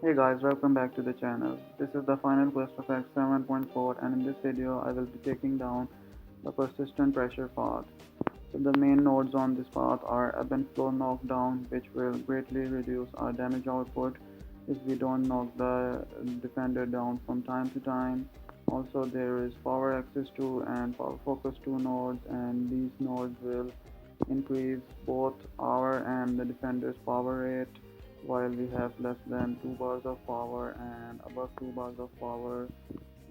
Hey guys, welcome back to the channel. This is the final quest of X 7.4 and in this video I will be taking down the persistent pressure path. So the main nodes on this path are ebb and flow knockdown, which will greatly reduce our damage output if we don't knock the defender down from time to time. Also there is power access 2 and power focus 2 nodes, and these nodes will increase both our and the defender's power rate, while we have less than 2 bars of power and above 2 bars of power.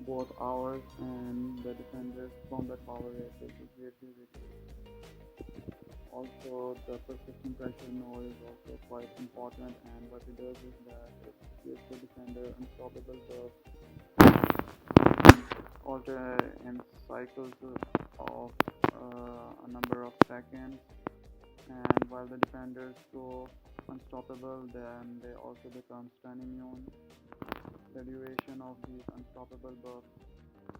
Both ours and the defender's combat power rate will be greatly reduced. Also, the persistent pressure node is also quite important, and what it does is that it gives the defender unstoppable burst alter in cycles of a number of seconds, and while the defenders go unstoppable, then they also become stun immune. The duration of these unstoppable buffs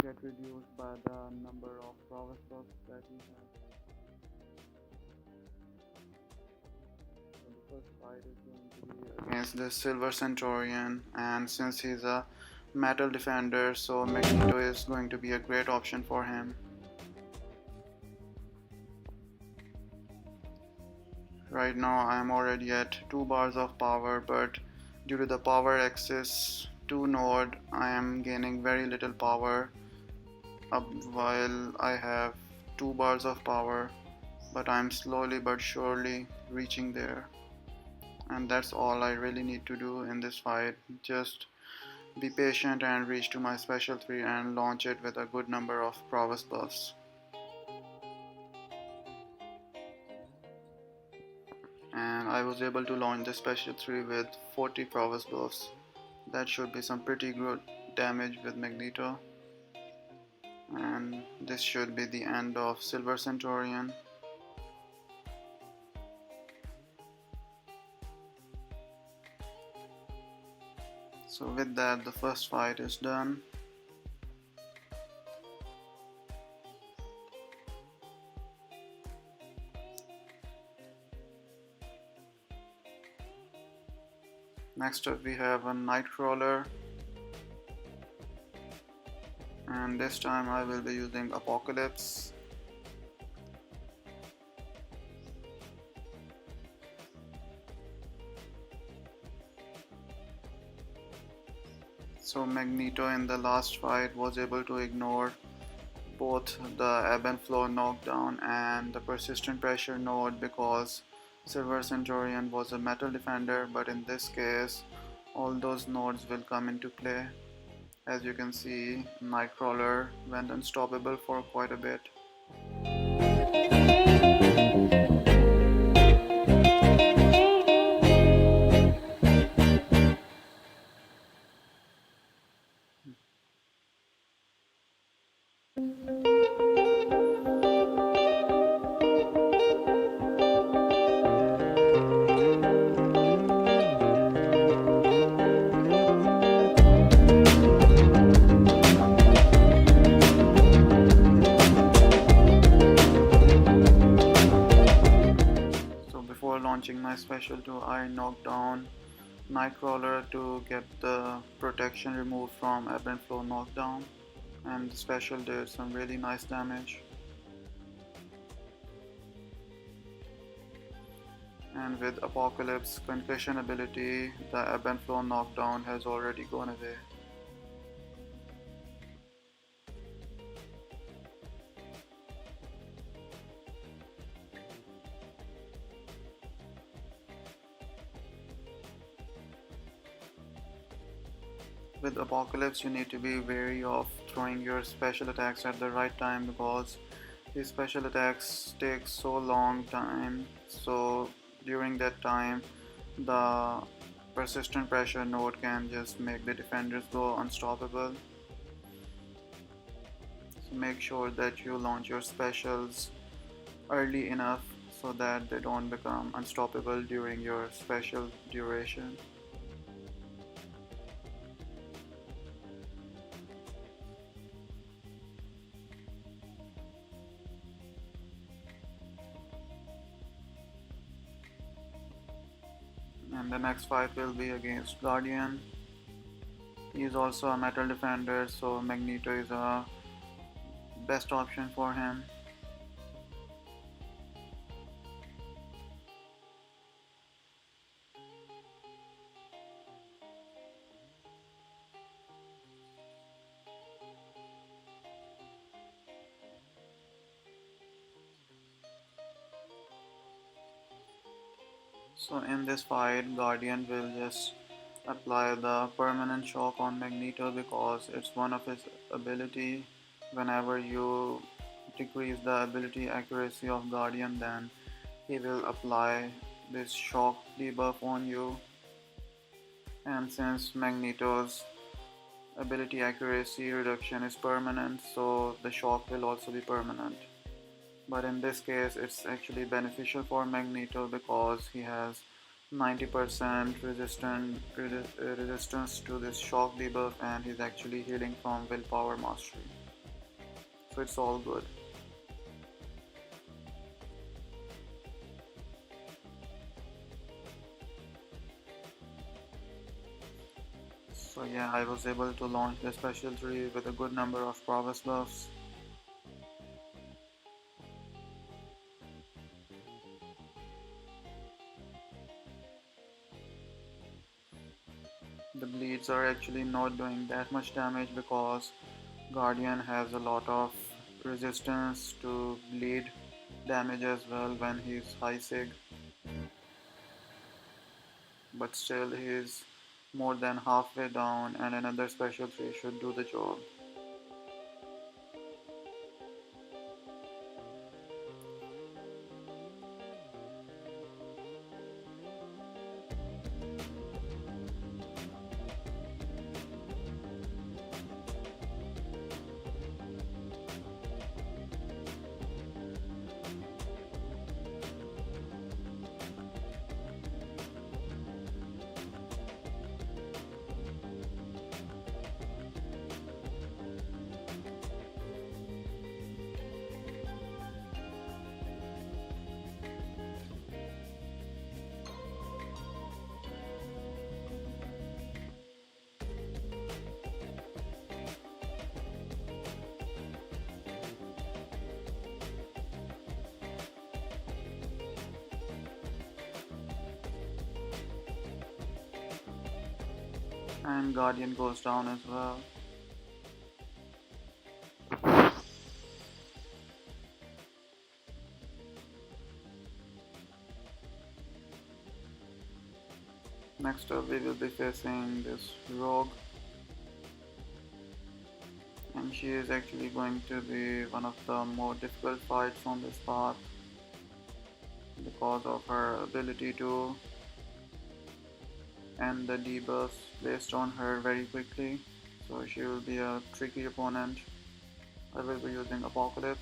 get reduced by the number of prowess buffs that we have. So the first fight is going to be against the Silver Centurion, and since he's a metal defender, so Magneto is going to be a great option for him. Right now I am already at 2 bars of power, but due to the power access 2 node I am gaining very little power while I have 2 bars of power, but I am slowly but surely reaching there. And that's all I really need to do in this fight. Just be patient and reach to my special 3 and launch it with a good number of prowess buffs. And I was able to launch the special 3 with 40 prowess buffs. That should be some pretty good damage with Magneto. And this should be the end of Silver Centurion. So with that, the first fight is done. Next up we have a Nightcrawler, and this time I will be using Apocalypse. So Magneto in the last fight was able to ignore both the ebb and flow knockdown and the persistent pressure node because Silver Centurion was a metal defender, but in this case all those nodes will come into play. As you can see, Nightcrawler went unstoppable for quite a bit. Before launching my special 2, I knocked down Nightcrawler to get the protection removed from ebb and flow knockdown, and the special did some really nice damage. And with Apocalypse concussion ability, the ebb and flow knockdown has already gone away. With Apocalypse, you need to be wary of throwing your special attacks at the right time because these special attacks take so long time. So during that time, the persistent pressure node can just make the defenders go unstoppable. So make sure that you launch your specials early enough so that they don't become unstoppable during your special duration. And the next fight will be against Guardian. He's also a metal defender, so Magneto is a best option for him. So in this fight, Guardian will just apply the permanent shock on Magneto because it's one of his ability. Whenever you decrease the ability accuracy of Guardian, then he will apply this shock debuff on you. And since Magneto's ability accuracy reduction is permanent, so the shock will also be permanent. But in this case, it's actually beneficial for Magneto because he has 90% resistance to this shock debuff, and he's actually healing from willpower mastery. So it's all good. So yeah, I was able to launch the special tree with a good number of prowess buffs. The bleeds are actually not doing that much damage because Guardian has a lot of resistance to bleed damage as well when he's high sig, but still he's more than halfway down and another special 3 should do the job. And Guardian goes down as well. Next up we will be facing this Rogue, and she is actually going to be one of the more difficult fights on this path because of her ability to end the debuffs placed on her very quickly. So she will be a tricky opponent. I will be using Apocalypse.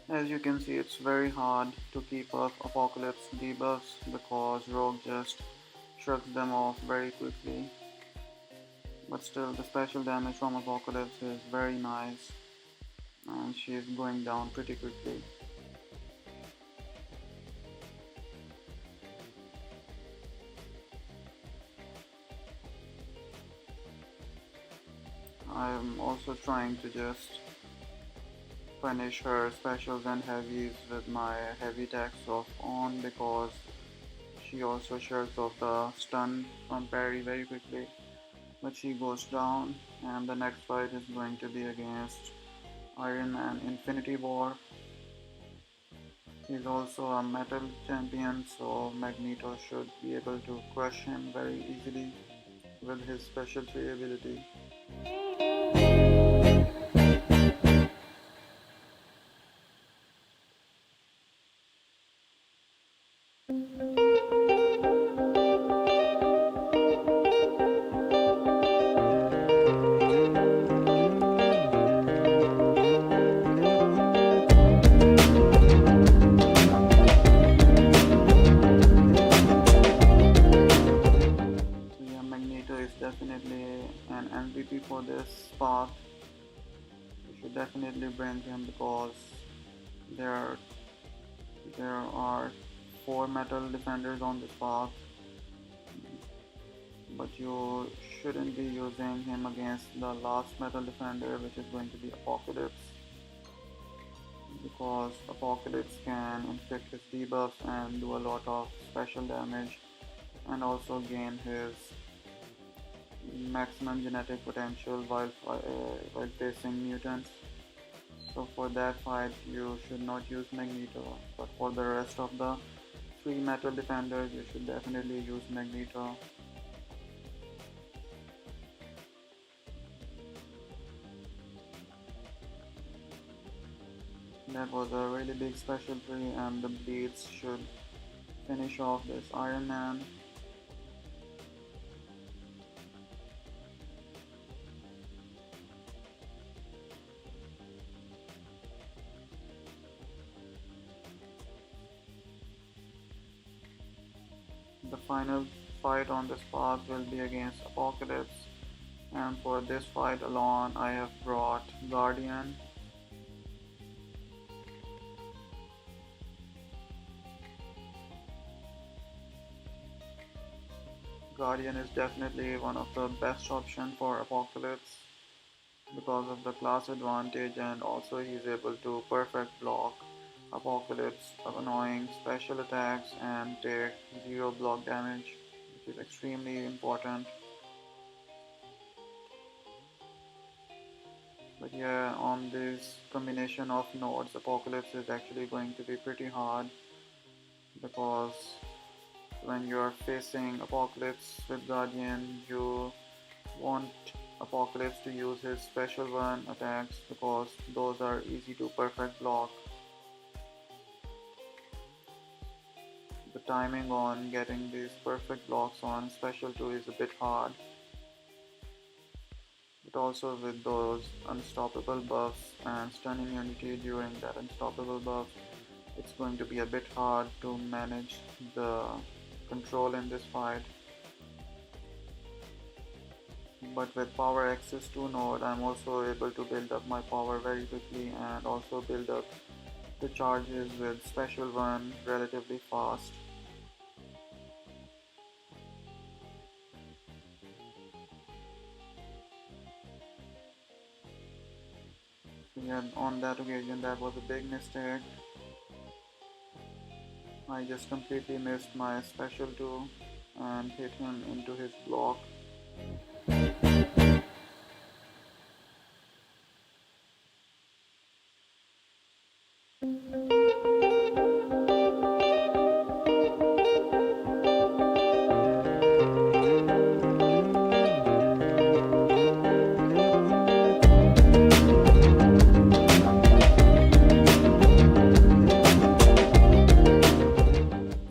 As you can see, it's very hard to keep up Apocalypse debuffs because Rogue just shrugs them off very quickly. But still, the special damage from Apocalypse is very nice, and she is going down pretty quickly. I am also trying to just punish her specials and heavies with my heavy attacks off on because she also shrugs off the stun from parry very quickly. But she goes down, and the next fight is going to be against Iron Man Infinity War. He's also a metal champion, so Magneto should be able to crush him very easily with his special 3 ability. So yeah, Magneto is definitely an MVP for this path. You should definitely bring him because there there are 4 metal defenders on this path, but you shouldn't be using him against the last metal defender, which is going to be Apocalypse, because Apocalypse can inflict his debuffs and do a lot of special damage, and also gain his maximum genetic potential while facing mutants. So for that fight you should not use Magneto, but for the rest of the 3 metal defenders you should definitely use Magneto. That was a really big special 3, and the bleeds should finish off this Iron Man. The final fight on this path will be against Apocalypse, and for this fight alone I have brought Guardian. Guardian is definitely one of the best options for Apocalypse because of the class advantage, and also he's able to perfect block Apocalypse annoying special attacks and take 0 block damage, which is extremely important. But yeah, on this combination of nodes, Apocalypse is actually going to be pretty hard because when you are facing Apocalypse with Guardian, you want Apocalypse to use his special 1 attacks because those are easy to perfect block. The timing on getting these perfect blocks on special 2 is a bit hard. But also with those unstoppable buffs and stun immunity during that unstoppable buff, it's going to be a bit hard to manage the control in this fight. But with power access 2 node, I'm also able to build up my power very quickly and also build up the charges with special 1 relatively fast. So yeah, on that occasion that was a big mistake. I just completely missed my special 2 and hit him into his block.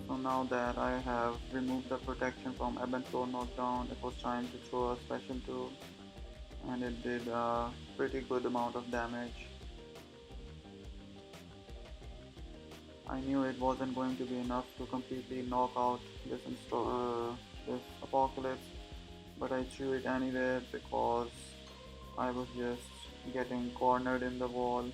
So now that I have removed the protection from Ebb and Flow Knockdown, it was time to throw a special 2, and it did a pretty good amount of damage. I knew it wasn't going to be enough to completely knock out this Apocalypse, but I threw it anyway because I was just getting cornered in the wall.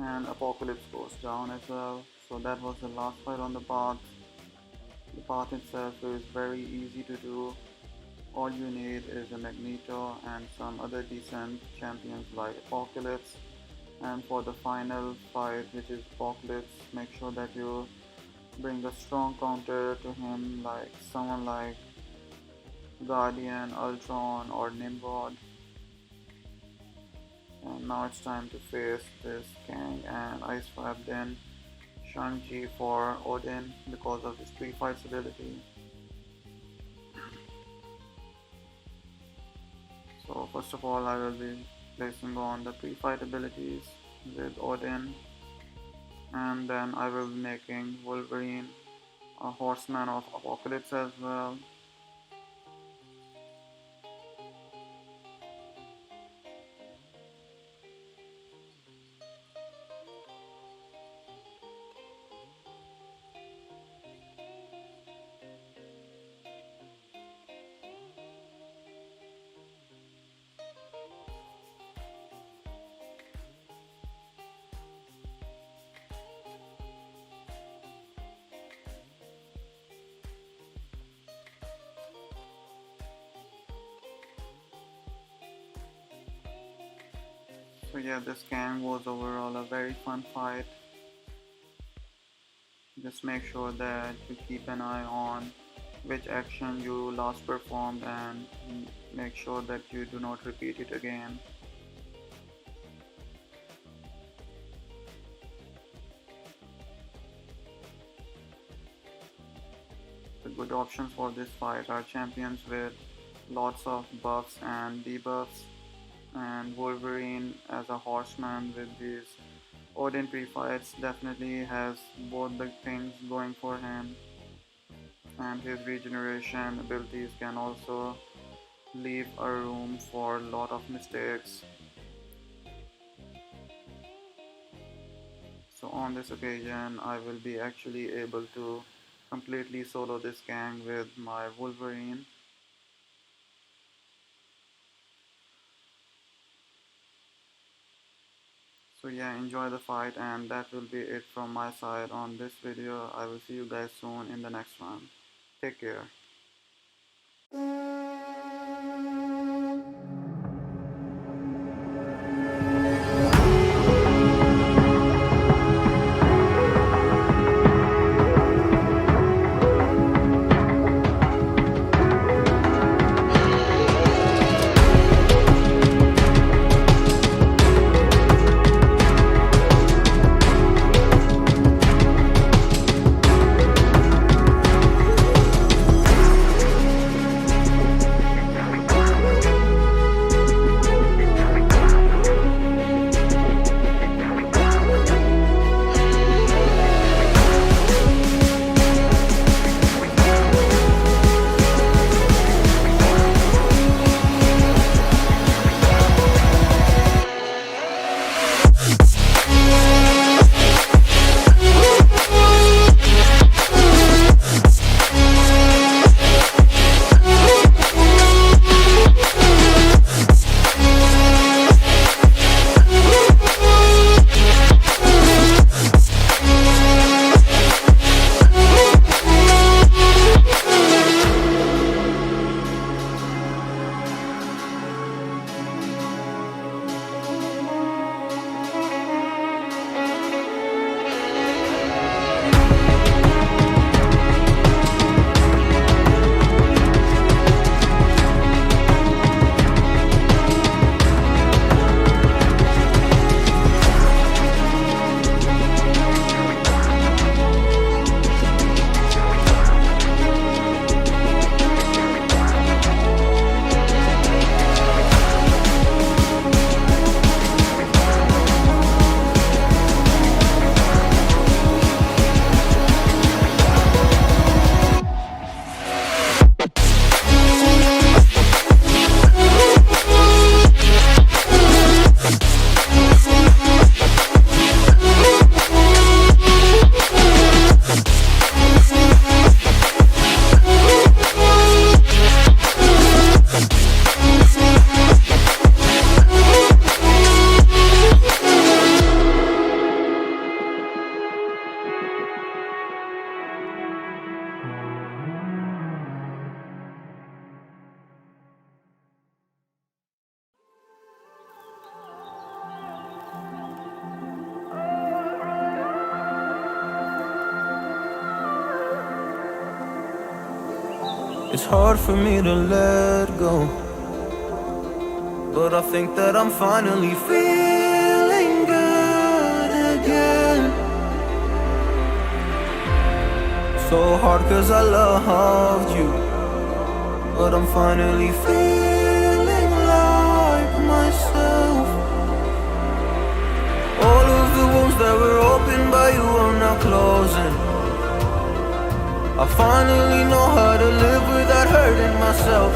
And Apocalypse goes down as well. So that was the last fight on the path. The path itself is very easy to do. all you need is a Magneto and some other decent champions like Apocalypse. And for the final fight, which is Apocalypse, make sure that you bring a strong counter to him, like someone like Guardian, Ultron, or Nimrod. And now it's time to face this Kang, and I swapped in Shang-Chi for Odin because of his pre-fights ability. So first of all, I will be placing on the pre-fight abilities with Odin, and then I will be making Wolverine a horseman of Apocalypse as well. So yeah, this Kang was overall a very fun fight. Just make sure that you keep an eye on which action you last performed and make sure that you do not repeat it again. The good options for this fight are champions with lots of buffs and debuffs, and Wolverine as a horseman with these Odin pre-fights definitely has both the things going for him, and his regeneration abilities can also leave a room for a lot of mistakes. So on this occasion I will be actually able to completely solo this Kang with my Wolverine. So yeah, enjoy the fight, and that will be it from my side on this video. I will see you guys soon in the next one. Take care. It's hard for me to let go, but I think that I'm finally feeling good again. So hard cause I loved you, but I'm finally feeling like myself. All of the wounds that were opened by you are now closing. I finally know how to live without hurting myself.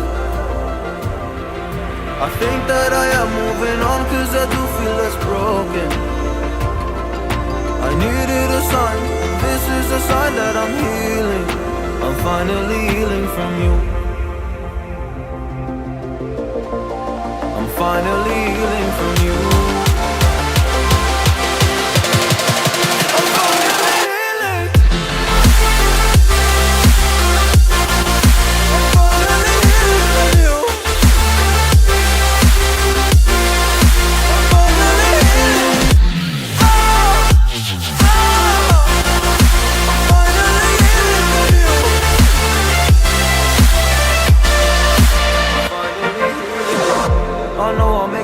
I think that I am moving on cause I do feel less broken. I needed a sign, this is a sign that I'm healing. I'm finally healing from you. I'm finally healing from you.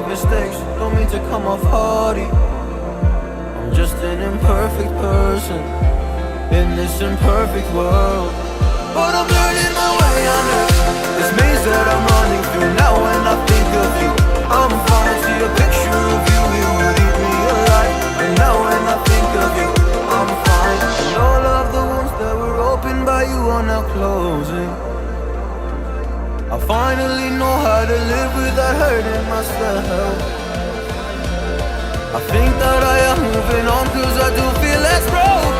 Mistakes, don't mean to come off hardy. I'm just an imperfect person in this imperfect world, but I'm learning my way under this maze that I'm running through. Now when I think of you, I'm fine. See a picture of you, it would eat me alive. And now when I think of you, I'm fine. And all of the wounds that were opened by you are now closing. I finally know how to live without hurting myself. I think that I am moving on cause I do feel less broken.